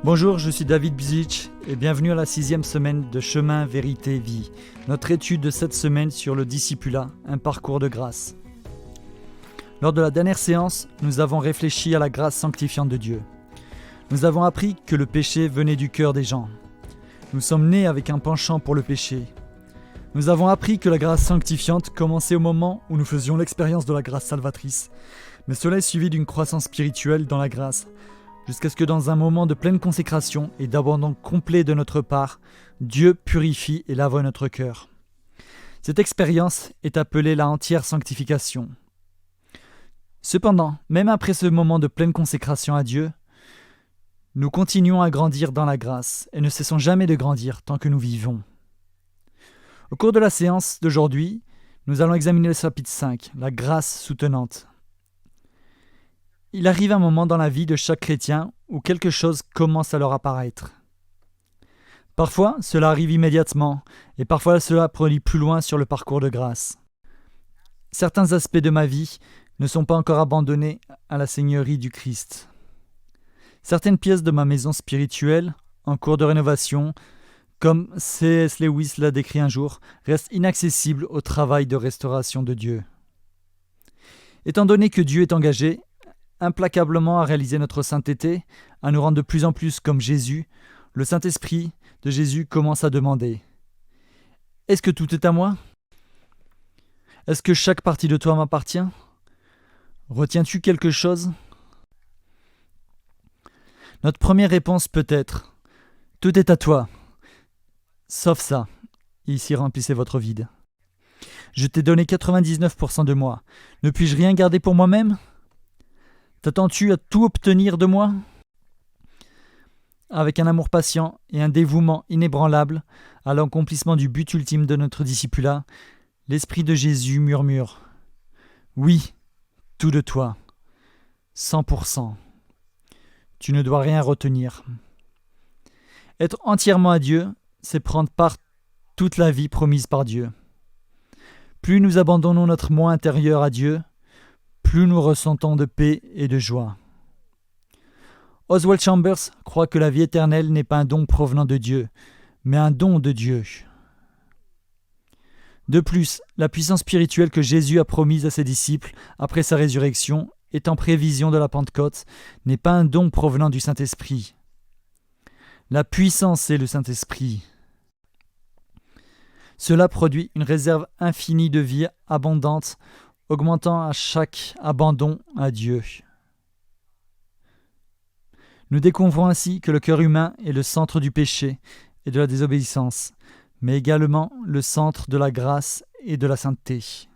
Bonjour, je suis David Bizic et bienvenue à la 6e semaine de Chemin, Vérité, Vie. Notre étude de cette semaine sur le discipulat, un parcours de grâce. Lors de la dernière séance, nous avons réfléchi à la grâce sanctifiante de Dieu. Nous avons appris que le péché venait du cœur des gens. Nous sommes nés avec un penchant pour le péché. Nous avons appris que la grâce sanctifiante commençait au moment où nous faisions l'expérience de la grâce salvatrice. Mais cela est suivi d'une croissance spirituelle dans la grâce, jusqu'à ce que dans un moment de pleine consécration et d'abandon complet de notre part, Dieu purifie et lave notre cœur. Cette expérience est appelée la entière sanctification. Cependant, même après ce moment de pleine consécration à Dieu, nous continuons à grandir dans la grâce et ne cessons jamais de grandir tant que nous vivons. Au cours de la séance d'aujourd'hui, nous allons examiner le chapitre 5, la grâce soutenante. Il arrive un moment dans la vie de chaque chrétien où quelque chose commence à leur apparaître. Parfois, cela arrive immédiatement, et parfois cela produit plus loin sur le parcours de grâce. Certains aspects de ma vie ne sont pas encore abandonnés à la Seigneurie du Christ. Certaines pièces de ma maison spirituelle, en cours de rénovation, comme C.S. Lewis l'a décrit un jour, restent inaccessibles au travail de restauration de Dieu. Étant donné que Dieu est engagé implacablement à réaliser notre sainteté, à nous rendre de plus en plus comme Jésus, le Saint-Esprit de Jésus commence à demander : est-ce que tout est à moi ? Est-ce que chaque partie de toi m'appartient ? Retiens-tu quelque chose ? Notre première réponse peut être : tout est à toi, sauf ça. Ici, remplissez votre vide. Je t'ai donné 99% de moi. Ne puis-je rien garder pour moi-même ? T'attends-tu à tout obtenir de moi ? Avec un amour patient et un dévouement inébranlable à l'accomplissement du but ultime de notre discipulat, l'Esprit de Jésus murmure : oui, tout de toi, 100%. Tu ne dois rien retenir. Être entièrement à Dieu, c'est prendre part toute la vie promise par Dieu. Plus nous abandonnons notre moi intérieur à Dieu, plus nous ressentons de paix et de joie. Oswald Chambers croit que la vie éternelle n'est pas un don provenant de Dieu, mais un don de Dieu. De plus, la puissance spirituelle que Jésus a promise à ses disciples après sa résurrection, et en prévision de la Pentecôte, n'est pas un don provenant du Saint-Esprit. La puissance est le Saint-Esprit. Cela produit une réserve infinie de vie abondante, augmentant à chaque abandon à Dieu. Nous découvrons ainsi que le cœur humain est le centre du péché et de la désobéissance, mais également le centre de la grâce et de la sainteté.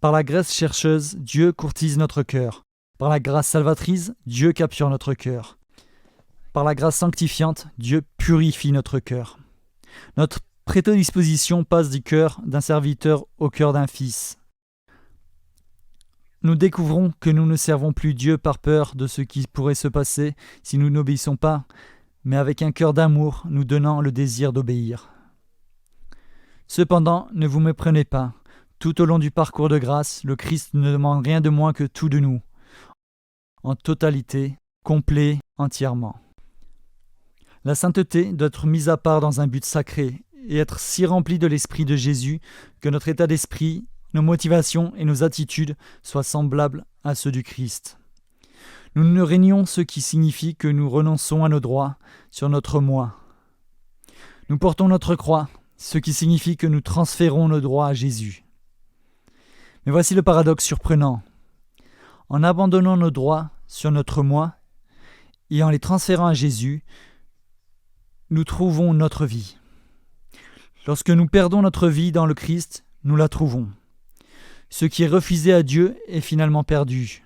Par la grâce chercheuse, Dieu courtise notre cœur. Par la grâce salvatrice, Dieu capture notre cœur. Par la grâce sanctifiante, Dieu purifie notre cœur. Notre prédisposition passe du cœur d'un serviteur au cœur d'un fils. Nous découvrons que nous ne servons plus Dieu par peur de ce qui pourrait se passer si nous n'obéissons pas, mais avec un cœur d'amour nous donnant le désir d'obéir. Cependant, ne vous méprenez pas. Tout au long du parcours de grâce, le Christ ne demande rien de moins que tout de nous, en totalité, complet, entièrement. La sainteté doit être mise à part dans un but sacré et être si remplie de l'Esprit de Jésus que notre état d'esprit, nos motivations et nos attitudes soient semblables à ceux du Christ. Nous ne régnons, ce qui signifie que nous renonçons à nos droits sur notre moi. Nous portons notre croix, ce qui signifie que nous transférons nos droits à Jésus. Mais voici le paradoxe surprenant. En abandonnant nos droits sur notre moi et en les transférant à Jésus, nous trouvons notre vie. Lorsque nous perdons notre vie dans le Christ, nous la trouvons. Ce qui est refusé à Dieu est finalement perdu.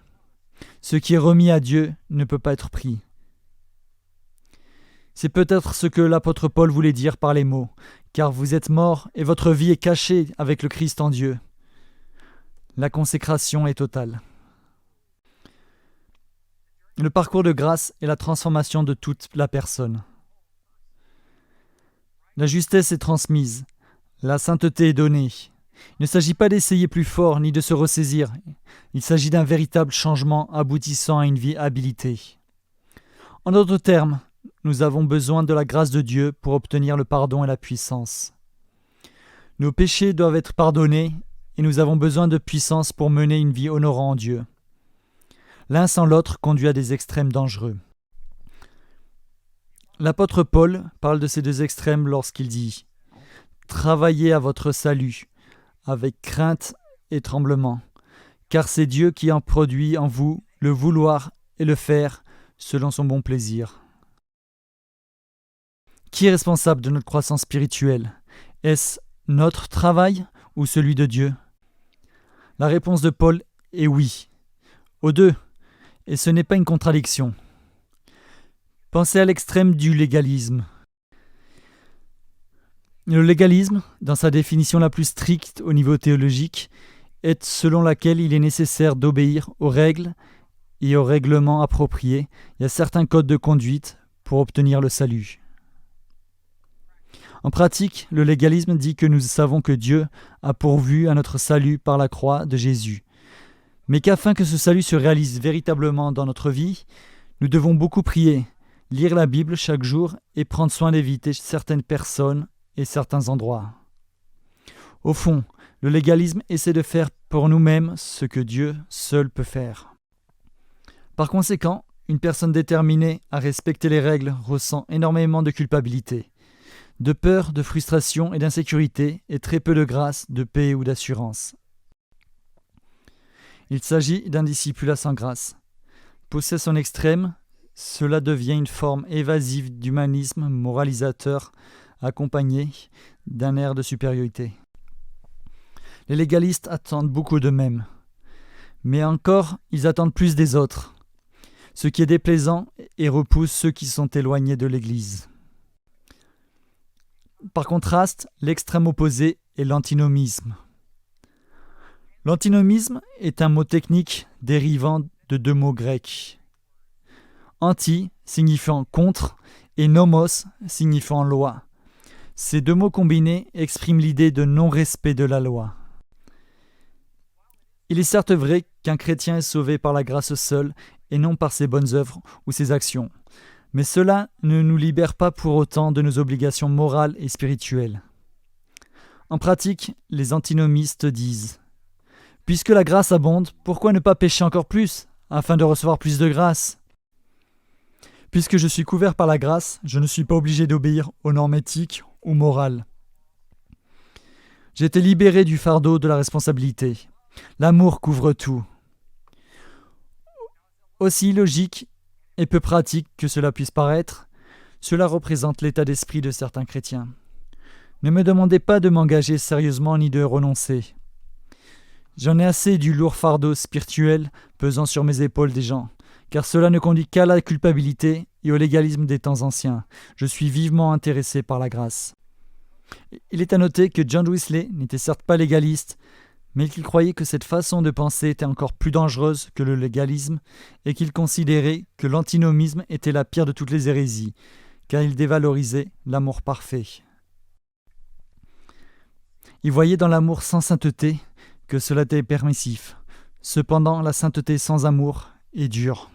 Ce qui est remis à Dieu ne peut pas être pris. C'est peut-être ce que l'apôtre Paul voulait dire par les mots « Car vous êtes morts et votre vie est cachée avec le Christ en Dieu ». La consécration est totale. Le parcours de grâce est la transformation de toute la personne. La justesse est transmise, la sainteté est donnée. Il ne s'agit pas d'essayer plus fort ni de se ressaisir. Il s'agit d'un véritable changement aboutissant à une vie habilitée. En d'autres termes, nous avons besoin de la grâce de Dieu pour obtenir le pardon et la puissance. Nos péchés doivent être pardonnés et nous avons besoin de puissance pour mener une vie honorant Dieu. L'un sans l'autre conduit à des extrêmes dangereux. L'apôtre Paul parle de ces deux extrêmes lorsqu'il dit « Travaillez à votre salut avec crainte et tremblement, car c'est Dieu qui en produit en vous le vouloir et le faire selon son bon plaisir. » Qui est responsable de notre croissance spirituelle ? Est-ce notre travail ou celui de Dieu ? La réponse de Paul est oui, aux deux, et ce n'est pas une contradiction. Pensez à l'extrême du légalisme. Le légalisme, dans sa définition la plus stricte au niveau théologique, est selon laquelle il est nécessaire d'obéir aux règles et aux règlements appropriés et à certains codes de conduite pour obtenir le salut. En pratique, le légalisme dit que nous savons que Dieu a pourvu à notre salut par la croix de Jésus, mais qu'afin que ce salut se réalise véritablement dans notre vie, nous devons beaucoup prier, lire la Bible chaque jour et prendre soin d'éviter certaines personnes et certains endroits. Au fond, le légalisme essaie de faire pour nous-mêmes ce que Dieu seul peut faire. Par conséquent, une personne déterminée à respecter les règles ressent énormément de culpabilité, de peur, de frustration et d'insécurité, et très peu de grâce, de paix ou d'assurance. Il s'agit d'un discipulat sans grâce. Poussé à son extrême, cela devient une forme évasive d'humanisme moralisateur accompagné d'un air de supériorité. Les légalistes attendent beaucoup d'eux-mêmes, mais encore, ils attendent plus des autres, ce qui est déplaisant et repousse ceux qui sont éloignés de l'Église. Par contraste, l'extrême opposé est l'antinomisme. L'antinomisme est un mot technique dérivant de deux mots grecs. Anti signifiant contre et nomos signifiant loi. Ces deux mots combinés expriment l'idée de non-respect de la loi. Il est certes vrai qu'un chrétien est sauvé par la grâce seule et non par ses bonnes œuvres ou ses actions. Mais cela ne nous libère pas pour autant de nos obligations morales et spirituelles. En pratique, les antinomistes disent « Puisque la grâce abonde, pourquoi ne pas pécher encore plus, afin de recevoir plus de grâce ? Puisque je suis couvert par la grâce, je ne suis pas obligé d'obéir aux normes éthiques ou morales. J'ai été libéré du fardeau de la responsabilité. L'amour couvre tout. » Aussi logique et peu pratique que cela puisse paraître, cela représente l'état d'esprit de certains chrétiens. Ne me demandez pas de m'engager sérieusement ni de renoncer. J'en ai assez du lourd fardeau spirituel pesant sur mes épaules des gens, car cela ne conduit qu'à la culpabilité et au légalisme des temps anciens. Je suis vivement intéressé par la grâce. Il est à noter que John Wesley n'était certes pas légaliste, mais qu'il croyait que cette façon de penser était encore plus dangereuse que le légalisme et qu'il considérait que l'antinomisme était la pire de toutes les hérésies, car il dévalorisait l'amour parfait. Il voyait dans l'amour sans sainteté que cela était permissif. Cependant, la sainteté sans amour est dure.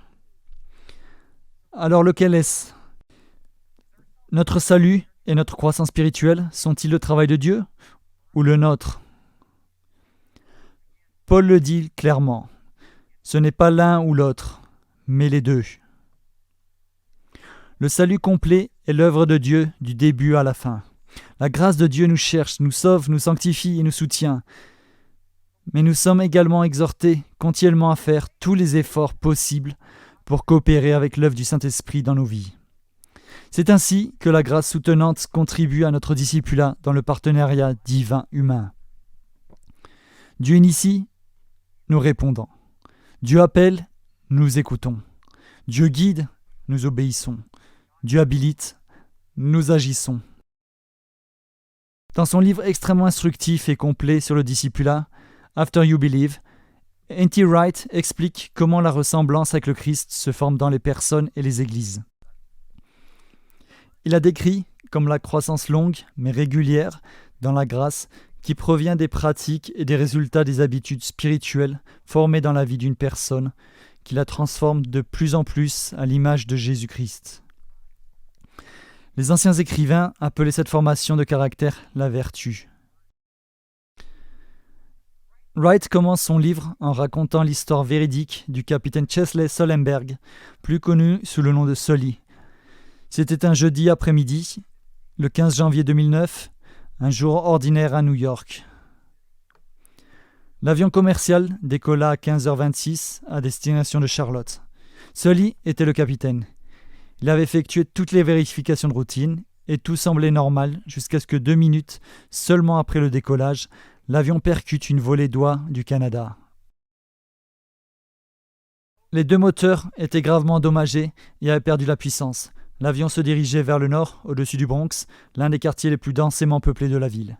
Alors lequel est-ce ? Notre salut et notre croissance spirituelle sont-ils le travail de Dieu ou le nôtre ? Paul le dit clairement, ce n'est pas l'un ou l'autre, mais les deux. Le salut complet est l'œuvre de Dieu du début à la fin. La grâce de Dieu nous cherche, nous sauve, nous sanctifie et nous soutient. Mais nous sommes également exhortés continuellement à faire tous les efforts possibles pour coopérer avec l'œuvre du Saint-Esprit dans nos vies. C'est ainsi que la grâce soutenante contribue à notre discipulat dans le partenariat divin-humain. Dieu initie, nous répondons. Dieu appelle, nous écoutons. Dieu guide, nous obéissons. Dieu habilite, nous agissons. Dans son livre extrêmement instructif et complet sur le discipulat, After You Believe, N.T. Wright explique comment la ressemblance avec le Christ se forme dans les personnes et les églises. Il a décrit comme la croissance longue mais régulière dans la grâce qui provient des pratiques et des résultats des habitudes spirituelles formées dans la vie d'une personne, qui la transforme de plus en plus à l'image de Jésus-Christ. Les anciens écrivains appelaient cette formation de caractère la vertu. Wright commence son livre en racontant l'histoire véridique du capitaine Chesley Sullenberg, plus connu sous le nom de Sully. C'était un jeudi après-midi, le 15 janvier 2009, un jour ordinaire à New York. L'avion commercial décolla à 15h26 à destination de Charlotte. Sully était le capitaine. Il avait effectué toutes les vérifications de routine et tout semblait normal jusqu'à ce que 2 minutes seulement après le décollage, l'avion percute une volée d'oies du Canada. Les 2 moteurs étaient gravement endommagés et avaient perdu la puissance. L'avion se dirigeait vers le nord, au-dessus du Bronx, l'un des quartiers les plus densément peuplés de la ville.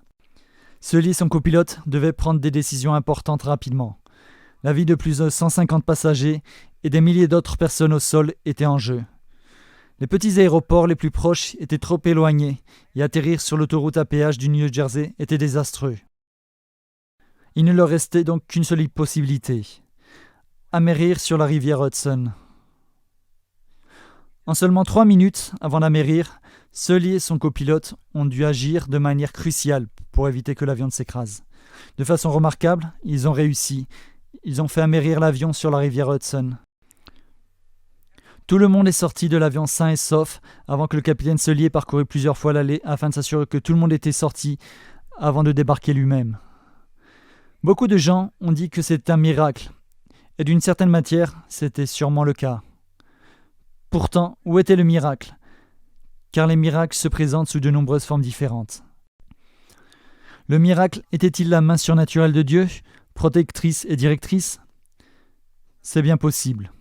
Sully et son copilote devaient prendre des décisions importantes rapidement. La vie de plus de 150 passagers et des milliers d'autres personnes au sol étaient en jeu. Les petits aéroports les plus proches étaient trop éloignés et atterrir sur l'autoroute à péage du New Jersey était désastreux. Il ne leur restait donc qu'une seule possibilité, amérir sur la rivière Hudson. En seulement 3 minutes avant d'amérir, Sully et son copilote ont dû agir de manière cruciale pour éviter que l'avion ne s'écrase. De façon remarquable, ils ont réussi. Ils ont fait amérir l'avion sur la rivière Hudson. Tout le monde est sorti de l'avion sain et sauf avant que le capitaine Sully ait parcouru plusieurs fois l'allée afin de s'assurer que tout le monde était sorti avant de débarquer lui-même. Beaucoup de gens ont dit que c'était un miracle, et d'une certaine matière, c'était sûrement le cas. Pourtant, où était le miracle ? Car les miracles se présentent sous de nombreuses formes différentes. Le miracle était-il la main surnaturelle de Dieu, protectrice et directrice ? C'est bien possible.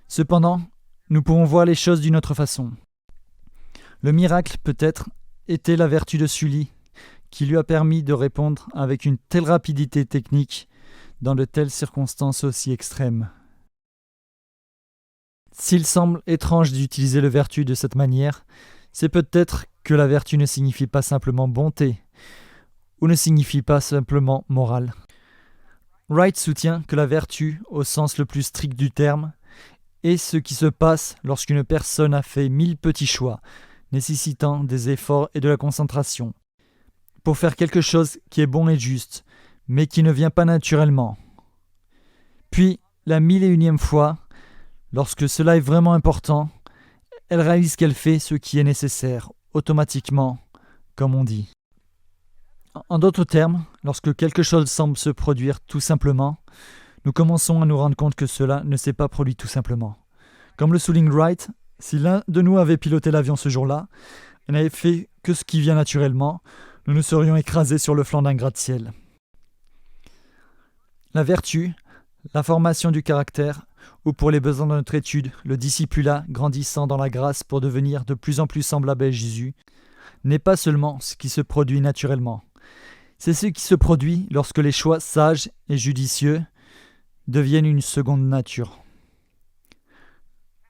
Cependant, nous pouvons voir les choses d'une autre façon. Le miracle, peut-être, était la vertu de Sully, qui lui a permis de répondre avec une telle rapidité technique dans de telles circonstances aussi extrêmes. S'il semble étrange d'utiliser le vertu de cette manière, c'est peut-être que la vertu ne signifie pas simplement bonté, ou ne signifie pas simplement morale. Wright soutient que la vertu, au sens le plus strict du terme, est ce qui se passe lorsqu'une personne a fait 1000 petits choix, nécessitant des efforts et de la concentration, pour faire quelque chose qui est bon et juste, mais qui ne vient pas naturellement. Puis, la 1001e fois, lorsque cela est vraiment important, elle réalise qu'elle fait ce qui est nécessaire, automatiquement, comme on dit. En d'autres termes, lorsque quelque chose semble se produire tout simplement, nous commençons à nous rendre compte que cela ne s'est pas produit tout simplement. Comme le souligne Wright, si l'un de nous avait piloté l'avion ce jour-là et n'avait fait que ce qui vient naturellement, nous nous serions écrasés sur le flanc d'un gratte-ciel. La vertu, la formation du caractère, ou pour les besoins de notre étude, le discipulat grandissant dans la grâce pour devenir de plus en plus semblable à Jésus, n'est pas seulement ce qui se produit naturellement. C'est ce qui se produit lorsque les choix sages et judicieux deviennent une seconde nature.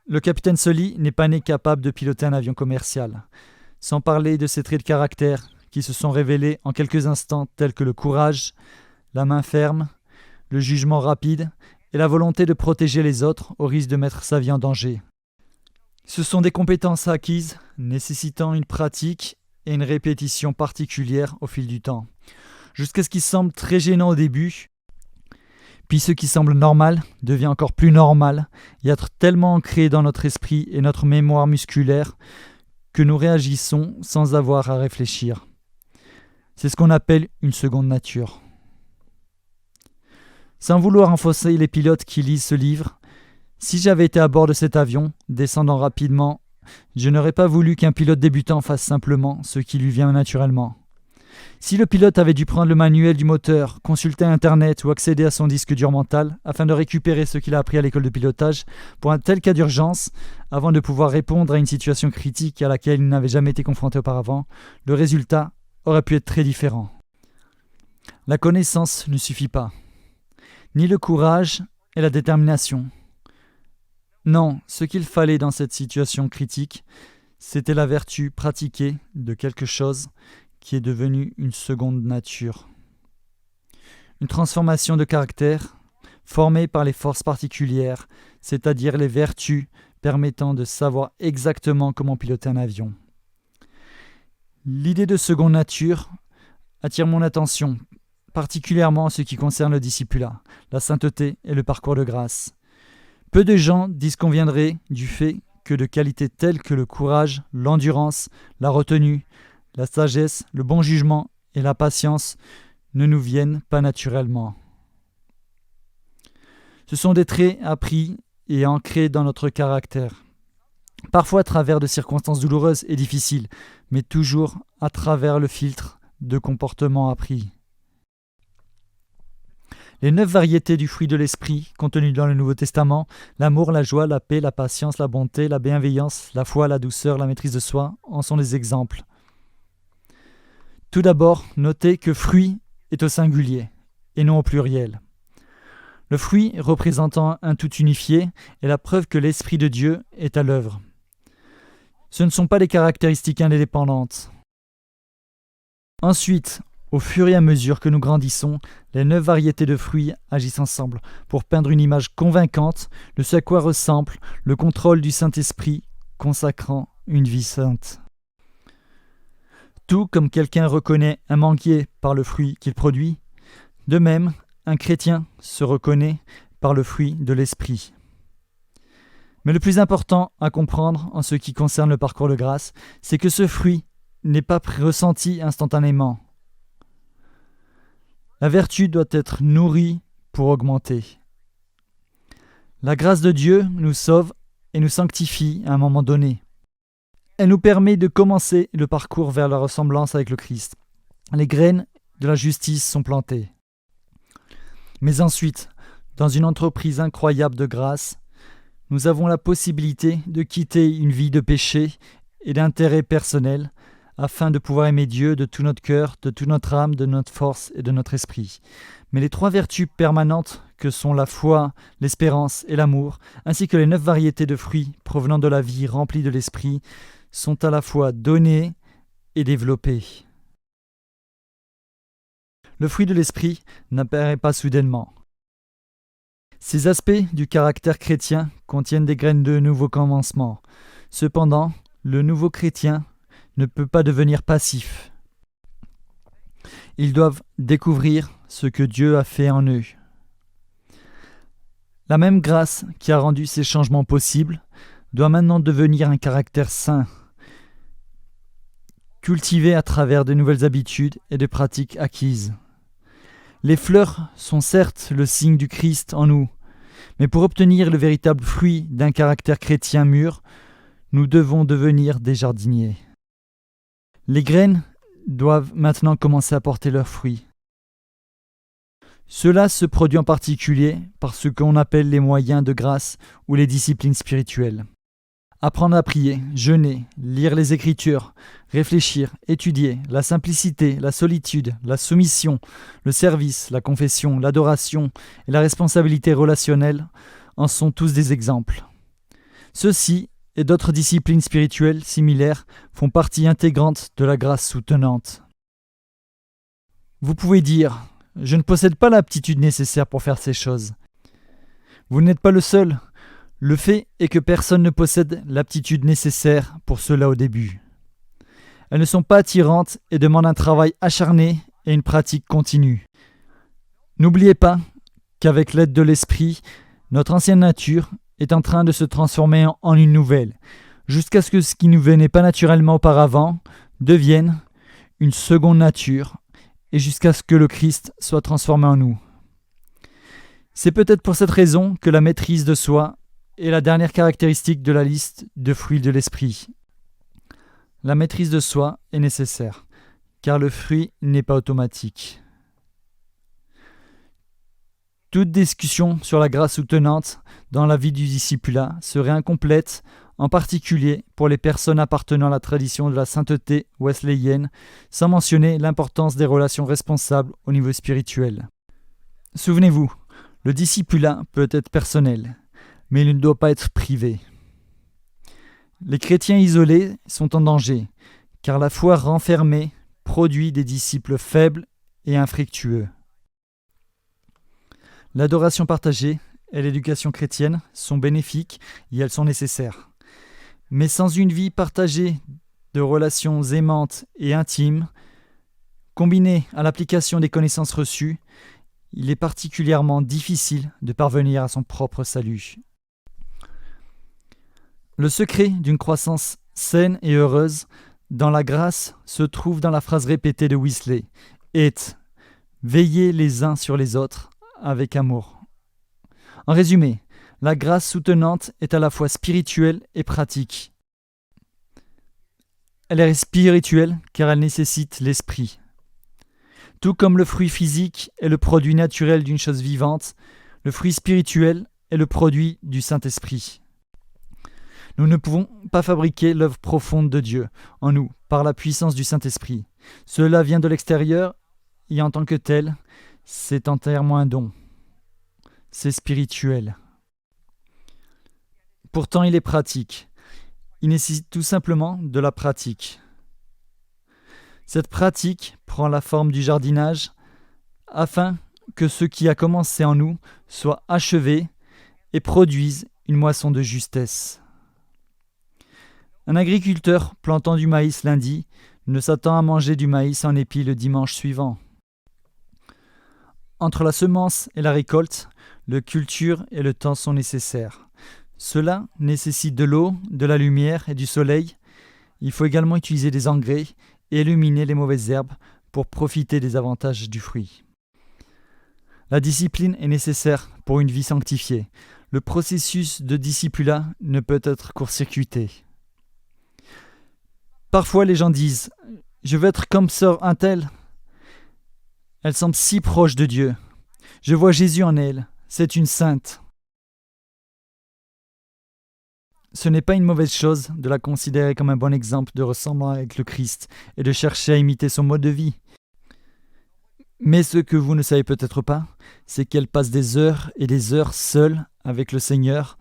Le capitaine Sully n'est pas né capable de piloter un avion commercial, sans parler de ses traits de caractère qui se sont révélés en quelques instants tels que le courage, la main ferme, le jugement rapide et la volonté de protéger les autres au risque de mettre sa vie en danger. Ce sont des compétences acquises nécessitant une pratique et une répétition particulière au fil du temps, jusqu'à ce qui semble très gênant au début, puis ce qui semble normal devient encore plus normal et être tellement ancré dans notre esprit et notre mémoire musculaire que nous réagissons sans avoir à réfléchir. C'est ce qu'on appelle une seconde nature. Sans vouloir enfoncer les pilotes qui lisent ce livre, si j'avais été à bord de cet avion, descendant rapidement, je n'aurais pas voulu qu'un pilote débutant fasse simplement ce qui lui vient naturellement. Si le pilote avait dû prendre le manuel du moteur, consulter Internet ou accéder à son disque dur mental afin de récupérer ce qu'il a appris à l'école de pilotage pour un tel cas d'urgence, avant de pouvoir répondre à une situation critique à laquelle il n'avait jamais été confronté auparavant, le résultat aurait pu être très différent. La connaissance ne suffit pas, ni le courage et la détermination. Non, ce qu'il fallait dans cette situation critique, c'était la vertu pratiquée de quelque chose qui est devenu une seconde nature. Une transformation de caractère formée par les forces particulières, c'est-à-dire les vertus permettant de savoir exactement comment piloter un avion. L'idée de seconde nature attire mon attention, particulièrement en ce qui concerne le discipulat, la sainteté et le parcours de grâce. Peu de gens disent qu'on viendrait du fait que de qualités telles que le courage, l'endurance, la retenue, la sagesse, le bon jugement et la patience ne nous viennent pas naturellement. Ce sont des traits appris et ancrés dans notre caractère, parfois à travers de circonstances douloureuses et difficiles, mais toujours à travers le filtre de comportements appris. Les 9 variétés du fruit de l'esprit contenues dans le Nouveau Testament, l'amour, la joie, la paix, la patience, la bonté, la bienveillance, la foi, la douceur, la maîtrise de soi, en sont des exemples. Tout d'abord, notez que fruit est au singulier et non au pluriel. Le fruit représentant un tout unifié est la preuve que l'Esprit de Dieu est à l'œuvre. Ce ne sont pas des caractéristiques indépendantes. Ensuite, au fur et à mesure que nous grandissons, les 9 variétés de fruits agissent ensemble pour peindre une image convaincante de ce à quoi ressemble le contrôle du Saint-Esprit consacrant une vie sainte. Tout comme quelqu'un reconnaît un manguier par le fruit qu'il produit, de même, un chrétien se reconnaît par le fruit de l'esprit. Mais le plus important à comprendre en ce qui concerne le parcours de grâce, c'est que ce fruit n'est pas ressenti instantanément. La vertu doit être nourrie pour augmenter. La grâce de Dieu nous sauve et nous sanctifie à un moment donné. Elle nous permet de commencer le parcours vers la ressemblance avec le Christ. Les graines de la justice sont plantées. Mais ensuite, dans une entreprise incroyable de grâce, nous avons la possibilité de quitter une vie de péché et d'intérêt personnel afin de pouvoir aimer Dieu de tout notre cœur, de toute notre âme, de notre force et de notre esprit. Mais les 3 vertus permanentes que sont la foi, l'espérance et l'amour, ainsi que les 9 variétés de fruits provenant de la vie remplie de l'esprit, sont à la fois données et développées. Le fruit de l'esprit n'apparaît pas soudainement. Ces aspects du caractère chrétien contiennent des graines de nouveau commencement. Cependant, le nouveau chrétien ne peut pas devenir passif. Ils doivent découvrir ce que Dieu a fait en eux. La même grâce qui a rendu ces changements possibles doit maintenant devenir un caractère saint, cultivé à travers de nouvelles habitudes et de pratiques acquises. Les fleurs sont certes le signe du Christ en nous, mais pour obtenir le véritable fruit d'un caractère chrétien mûr, nous devons devenir des jardiniers. Les graines doivent maintenant commencer à porter leurs fruits. Cela se produit en particulier par ce qu'on appelle les moyens de grâce ou les disciplines spirituelles. Apprendre à prier, jeûner, lire les Écritures, réfléchir, étudier, la simplicité, la solitude, la soumission, le service, la confession, l'adoration et la responsabilité relationnelle en sont tous des exemples. Ceux-ci et d'autres disciplines spirituelles similaires font partie intégrante de la grâce soutenante. Vous pouvez dire « Je ne possède pas l'aptitude nécessaire pour faire ces choses ». Vous n'êtes pas le seul. Le fait est que personne ne possède l'aptitude nécessaire pour cela au début. Elles ne sont pas attirantes et demandent un travail acharné et une pratique continue. N'oubliez pas qu'avec l'aide de l'esprit, notre ancienne nature est en train de se transformer en une nouvelle, jusqu'à ce que ce qui ne venait pas naturellement auparavant devienne une seconde nature et jusqu'à ce que le Christ soit transformé en nous. C'est peut-être pour cette raison que la maîtrise de soi est la dernière caractéristique de la liste de fruits de l'esprit. La maîtrise de soi est nécessaire, car le fruit n'est pas automatique. Toute discussion sur la grâce soutenante dans la vie du discipulat serait incomplète, en particulier pour les personnes appartenant à la tradition de la sainteté wesleyenne, sans mentionner l'importance des relations responsables au niveau spirituel. Souvenez-vous, le discipulat peut être personnel, mais il ne doit pas être privé. Les chrétiens isolés sont en danger, car la foi renfermée produit des disciples faibles et infructueux. L'adoration partagée et l'éducation chrétienne sont bénéfiques et elles sont nécessaires. Mais sans une vie partagée de relations aimantes et intimes, combinée à l'application des connaissances reçues, il est particulièrement difficile de parvenir à son propre salut. Le secret d'une croissance saine et heureuse dans la grâce se trouve dans la phrase répétée de Wesley « Et veillez les uns sur les autres avec amour ». En résumé, la grâce soutenante est à la fois spirituelle et pratique. Elle est spirituelle car elle nécessite l'esprit. Tout comme le fruit physique est le produit naturel d'une chose vivante, le fruit spirituel est le produit du Saint-Esprit. Nous ne pouvons pas fabriquer l'œuvre profonde de Dieu en nous par la puissance du Saint-Esprit. Cela vient de l'extérieur et en tant que tel, c'est entièrement un don. C'est spirituel. Pourtant, il est pratique. Il nécessite tout simplement de la pratique. Cette pratique prend la forme du jardinage afin que ce qui a commencé en nous soit achevé et produise une moisson de justesse. Un agriculteur plantant du maïs lundi ne s'attend à manger du maïs en épi le dimanche suivant. Entre la semence et la récolte, la culture et le temps sont nécessaires. Cela nécessite de l'eau, de la lumière et du soleil. Il faut également utiliser des engrais et éliminer les mauvaises herbes pour profiter des avantages du fruit. La discipline est nécessaire pour une vie sanctifiée. Le processus de discipulat ne peut être court-circuité. Parfois les gens disent « Je veux être comme sœur un tel ». Elle semble si proche de Dieu. Je vois Jésus en elle. C'est une sainte. Ce n'est pas une mauvaise chose de la considérer comme un bon exemple de ressemblant avec le Christ et de chercher à imiter son mode de vie. Mais ce que vous ne savez peut-être pas, c'est qu'elle passe des heures et des heures seule avec le Seigneur,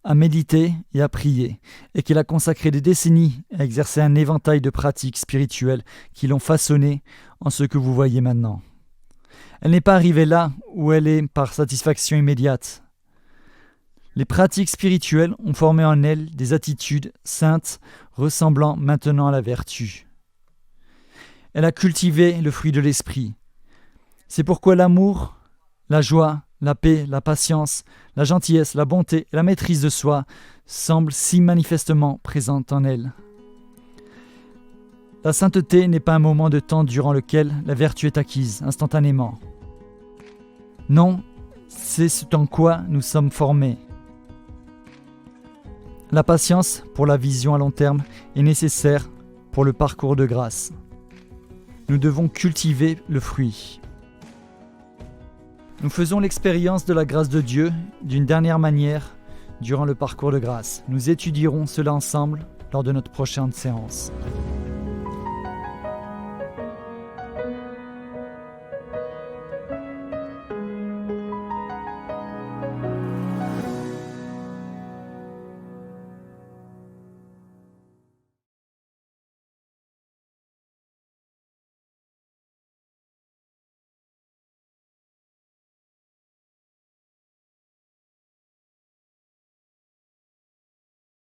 à méditer et à prier, et qu'elle a consacré des décennies à exercer un éventail de pratiques spirituelles qui l'ont façonnée en ce que vous voyez maintenant. Elle n'est pas arrivée là où elle est par satisfaction immédiate. Les pratiques spirituelles ont formé en elle des attitudes saintes ressemblant maintenant à la vertu. Elle a cultivé le fruit de l'esprit. C'est pourquoi l'amour, la joie, la paix, la patience, la gentillesse, la bonté et la maîtrise de soi semblent si manifestement présentes en elle. La sainteté n'est pas un moment de temps durant lequel la vertu est acquise instantanément. Non, c'est ce en quoi nous sommes formés. La patience pour la vision à long terme est nécessaire pour le parcours de grâce. Nous devons cultiver le fruit. Nous faisons l'expérience de la grâce de Dieu d'une dernière manière durant le parcours de grâce. Nous étudierons cela ensemble lors de notre prochaine séance.